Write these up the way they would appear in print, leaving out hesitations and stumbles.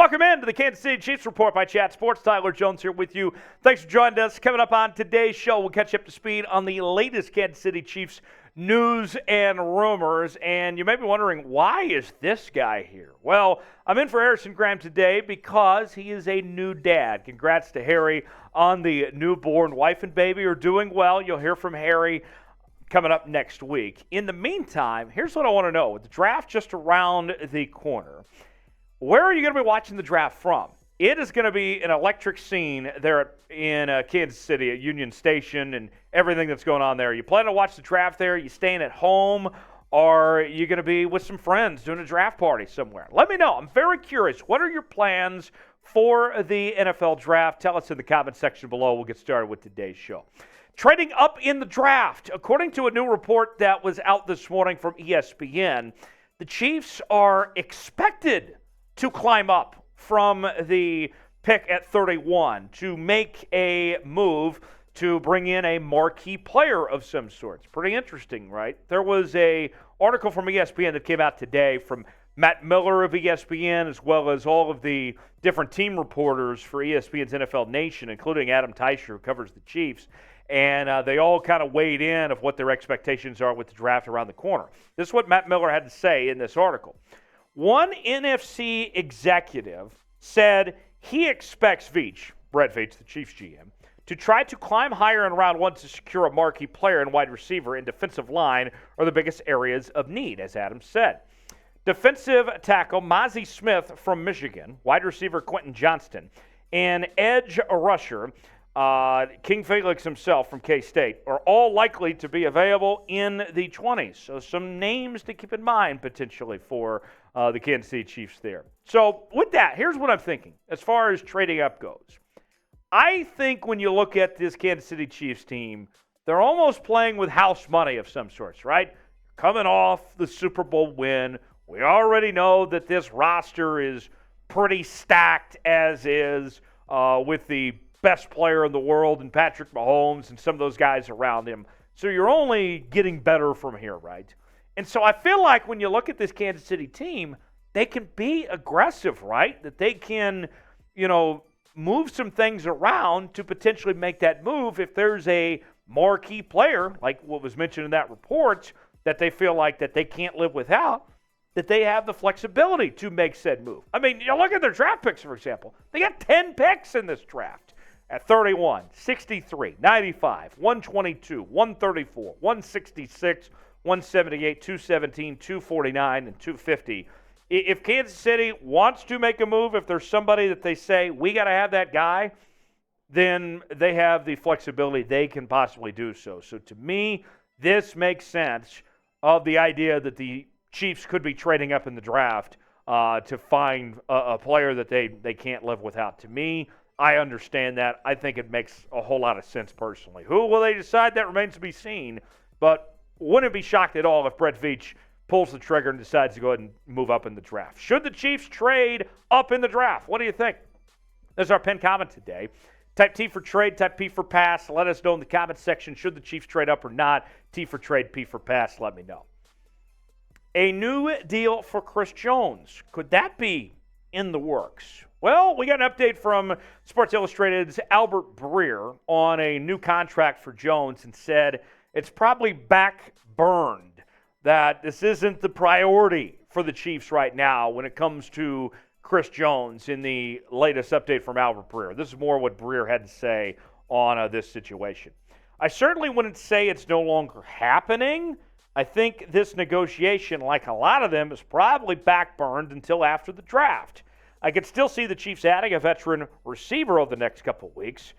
Welcome in to the Kansas City Chiefs Report by Chat Sports. Tyler Jones here with you. Thanks for joining us. Coming up on today's show, we'll catch you up to speed on the latest Kansas City Chiefs news and rumors. And you may be wondering, why is this guy here? Well, I'm in for Harrison Graham today because he is a new dad. Congrats to Harry on the newborn. Wife and baby are doing well. You'll hear from Harry coming up next week. In the meantime, here's what I want to know. With the draft just around the corner, where are you going to be watching the draft from? It is going to be an electric scene there in Kansas City at Union Station and everything that's going on there. Are you planning to watch the draft there? Are you staying at home? Or are you going to be with some friends doing a draft party somewhere? Let me know. I'm very curious. What are your plans for the NFL draft? Tell us in the comment section below. We'll get started with today's show. Trading up in the draft. According to a new report that was out this morning from ESPN, the Chiefs are expected to climb up from the pick at 31 to make a move to bring in a marquee player of some sort. It's pretty interesting, right? There was a article from ESPN that came out today from Matt Miller of ESPN, as well as all of the different team reporters for ESPN's NFL Nation, including Adam Teicher, who covers the Chiefs. And they all kind of weighed in of what their expectations are with the draft around the corner. This is what Matt Miller had to say in this article. One NFC executive said he expects Veach, Brett Veach, the Chiefs GM, to try to climb higher in round one to secure a marquee player and wide receiver and defensive line are the biggest areas of need, as Adam said. Defensive tackle Mazi Smith from Michigan, wide receiver Quentin Johnston, and edge rusher King Felix himself from K-State are all likely to be available in the 20s. So some names to keep in mind potentially for the Kansas City Chiefs there. So with that, here's what I'm thinking as far as trading up goes. I think when you look at this Kansas City Chiefs team, they're almost playing with house money of some sorts, right? Coming off the Super Bowl win, we already know that this roster is pretty stacked as is with the best player in the world and Patrick Mahomes and some of those guys around him. So you're only getting better from here, right? And so I feel like when you look at this Kansas City team, they can be aggressive, right? That they can, move some things around to potentially make that move if there's a marquee player, like what was mentioned in that report, that they feel like that they can't live without, that they have the flexibility to make said move. I mean, you look at their draft picks, for example. They got 10 picks in this draft. At 31, 63, 95, 122, 134, 166, 178, 217, 249, and 250. If Kansas City wants to make a move, if there's somebody that they say, we got to have that guy, then they have the flexibility. They can possibly do so. So to me, this makes sense of the idea that the Chiefs could be trading up in the draft to find a player that they can't live without. To me, I understand that. I think it makes a whole lot of sense personally. Who will they decide? That remains to be seen. But wouldn't be shocked at all if Brett Veach pulls the trigger and decides to go ahead and move up in the draft. Should the Chiefs trade up in the draft? What do you think? There's our pinned comment today. Type T for trade, type P for pass. Let us know in the comment section. Should the Chiefs trade up or not? T for trade, P for pass. Let me know. A new deal for Chris Jones. Could that be in the works? Well, we got an update from Sports Illustrated's Albert Breer on a new contract for Jones and said it's probably back-burned, that this isn't the priority for the Chiefs right now when it comes to Chris Jones in the latest update from Albert Breer. This is more what Breer had to say on this situation. I certainly wouldn't say it's no longer happening. I think this negotiation, like a lot of them, is probably back-burned until after the draft. I could still see the Chiefs adding a veteran receiver over the next couple of weeks,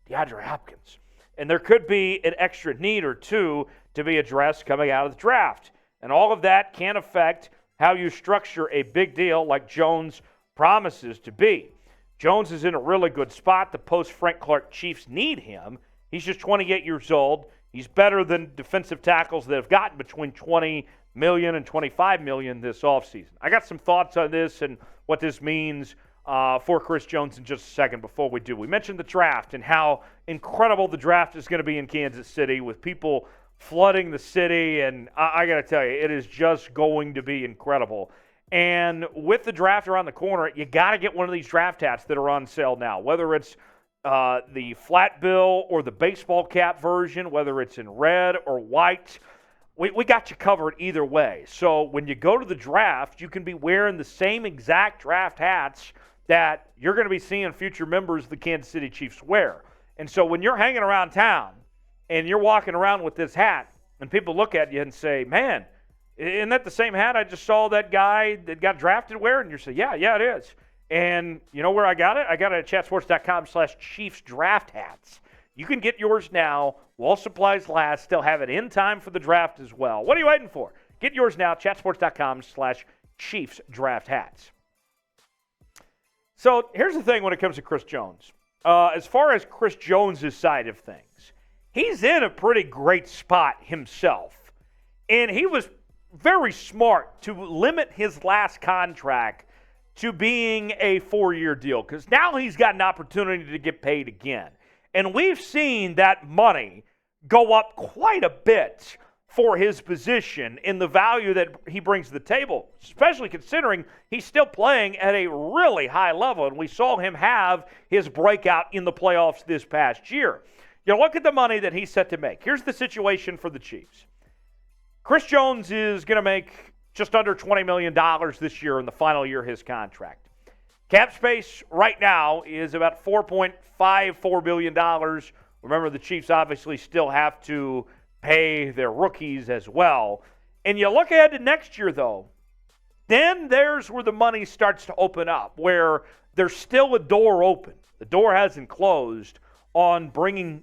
DeAndre Hopkins. And there could be an extra need or two to be addressed coming out of the draft. And all of that can affect how you structure a big deal like Jones promises to be. Jones is in a really good spot. The post-Frank Clark Chiefs need him. He's just 28 years old. He's better than defensive tackles that have gotten between $20 million and $25 million this offseason. I got some thoughts on this and what this means for Chris Jones in just a second before we do. We mentioned the draft and how incredible the draft is going to be in Kansas City with people flooding the city, and I got to tell you, it is just going to be incredible. And with the draft around the corner, you got to get one of these draft hats that are on sale now, whether it's the flat bill or the baseball cap version, whether it's in red or white. We got you covered either way. So when you go to the draft, you can be wearing the same exact draft hats that you're going to be seeing future members of the Kansas City Chiefs wear. And so when you're hanging around town and you're walking around with this hat and people look at you and say, man, isn't that the same hat I just saw that guy that got drafted wearing? And you say, yeah, it is. And you know where I got it? I got it at chatsports.com/Chiefs draft hats. You can get yours now while supplies last. Still have it in time for the draft as well. What are you waiting for? Get yours now, chatsports.com/Chiefs draft hats. So here's the thing when it comes to Chris Jones. As far as Chris Jones' side of things, he's in a pretty great spot himself. And he was very smart to limit his last contract to being a 4-year deal because now he's got an opportunity to get paid again. And we've seen that money go up quite a bit for his position in the value that he brings to the table, especially considering he's still playing at a really high level. And we saw him have his breakout in the playoffs this past year. You know, look at the money that he's set to make. Here's the situation for the Chiefs. Chris Jones is going to make just under $20 million this year in the final year of his contract. Cap space right now is about $4.54 billion. Remember, the Chiefs obviously still have to pay their rookies as well. And you look ahead to next year, though, then there's where the money starts to open up, where there's still a door open. The door hasn't closed on bringing,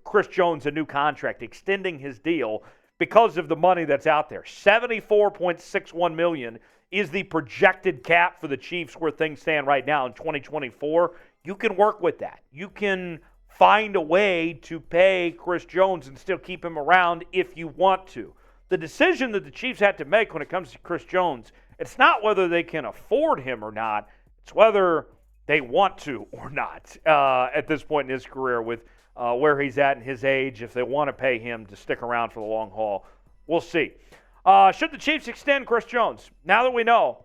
Chris Jones a new contract, extending his deal because of the money that's out there. $74.61 million is the projected cap for the Chiefs where things stand right now in 2024. You can work with that. You can find a way to pay Chris Jones and still keep him around if you want to. The decision that the Chiefs had to make when it comes to Chris Jones, it's not whether they can afford him or not. It's whether they want to or not at this point in his career with where he's at in his age, if they want to pay him to stick around for the long haul. We'll see. Should the Chiefs extend Chris Jones? Now that we know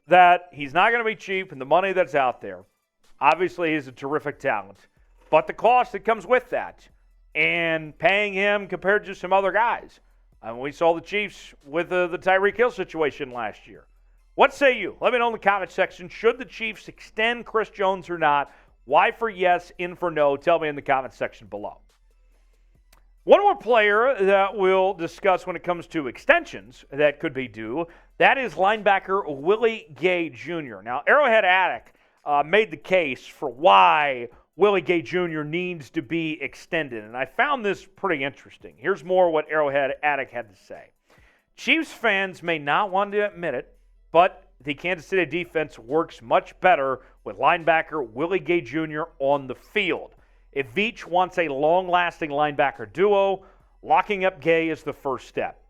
that he's not going to be cheap and the money that's out there, obviously he's a terrific talent, but the cost that comes with that and paying him compared to some other guys. We saw the Chiefs with the Tyreek Hill situation last year. What say you? Let me know in the comment section. Should the Chiefs extend Chris Jones or not? Y for yes, in for no. Tell me in the comment section below. One more player that we'll discuss when it comes to extensions that could be due, that is linebacker Willie Gay Jr. Now, Arrowhead Addict made the case for why Willie Gay Jr. needs to be extended, and I found this pretty interesting. Here's more what Arrowhead Addict had to say. Chiefs fans may not want to admit it, but the Kansas City defense works much better with linebacker Willie Gay Jr. on the field. If Veach wants a long-lasting linebacker duo, locking up Gay is the first step.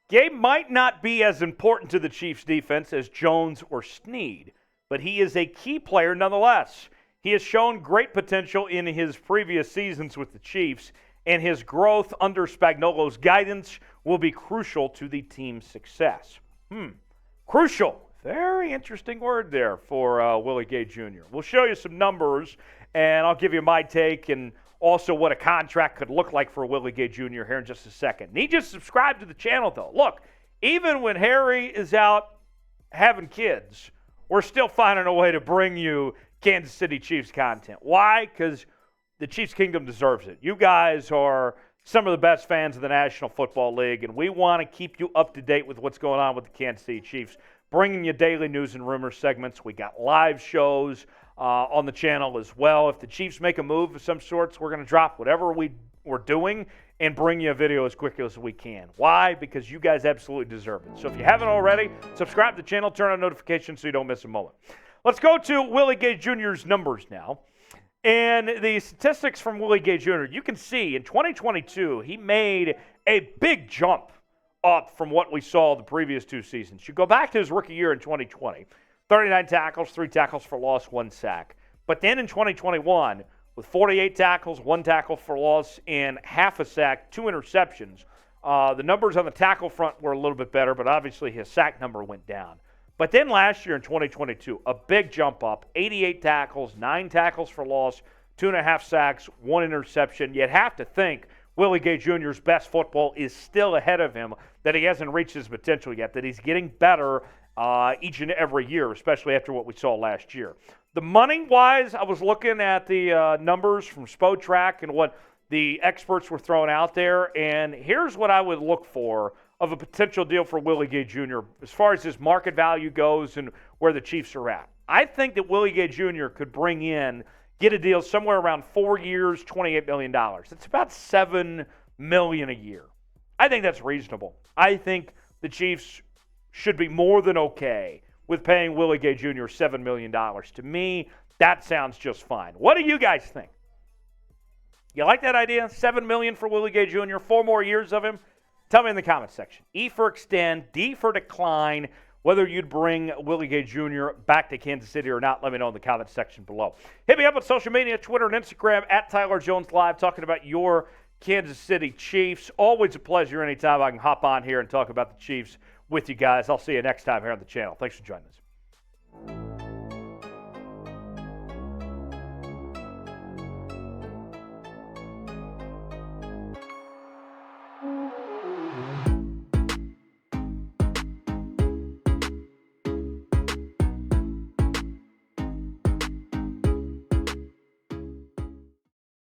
Gay might not be as important to the Chiefs' defense as Jones or Snead, but he is a key player nonetheless. He has shown great potential in his previous seasons with the Chiefs, and his growth under Spagnuolo's guidance will be crucial to the team's success. Crucial. Very interesting word there for Willie Gay Jr. We'll show you some numbers, and I'll give you my take and also what a contract could look like for Willie Gay Jr. here in just a second. Need you to subscribe to the channel, though. Look, even when Harry is out having kids, we're still finding a way to bring you Kansas City Chiefs content. Why? Because the Chiefs Kingdom deserves it. You guys are some of the best fans of the National Football League, and we want to keep you up to date with what's going on with the Kansas City Chiefs, bringing you daily news and rumor segments. We got live shows on the channel as well. If the Chiefs make a move of some sorts, we're going to drop whatever we're doing and bring you a video as quickly as we can. Why? Because you guys absolutely deserve it. So if you haven't already, subscribe to the channel, turn on notifications so you don't miss a moment. Let's go to Willie Gay Jr.'s numbers now. And the statistics from Willie Gay Jr., you can see in 2022, he made a big jump up from what we saw the previous two seasons. You go back to his rookie year in 2020, 39 tackles, 3 tackles for loss, 1 sack. But then in 2021, with 48 tackles, 1 tackle for loss, and half a sack, 2 interceptions, the numbers on the tackle front were a little bit better, but obviously his sack number went down. But then last year in 2022, a big jump up, 88 tackles, 9 tackles for loss, 2.5 sacks, 1 interception. You'd have to think Willie Gay Jr.'s best football is still ahead of him, that he hasn't reached his potential yet, that he's getting better each and every year, especially after what we saw last year. The money-wise, I was looking at the numbers from Spotrac and what the experts were throwing out there, and here's what I would look for of a potential deal for Willie Gay Jr. as far as his market value goes and where the Chiefs are at. I think that Willie Gay Jr. could get a deal somewhere around 4 years, $28 million. It's about $7 million a year. I think that's reasonable. I think the Chiefs should be more than okay with paying Willie Gay Jr. $7 million. To me, that sounds just fine. What do you guys think? You like that idea? $7 million for Willie Gay Jr., 4 more years of him? Tell me in the comments section. E for extend, D for decline. Whether you'd bring Willie Gay Jr. back to Kansas City or not, let me know in the comments section below. Hit me up on social media, Twitter and Instagram, at Tyler Jones Live, talking about your Kansas City Chiefs. Always a pleasure anytime I can hop on here and talk about the Chiefs with you guys. I'll see you next time here on the channel. Thanks for joining us.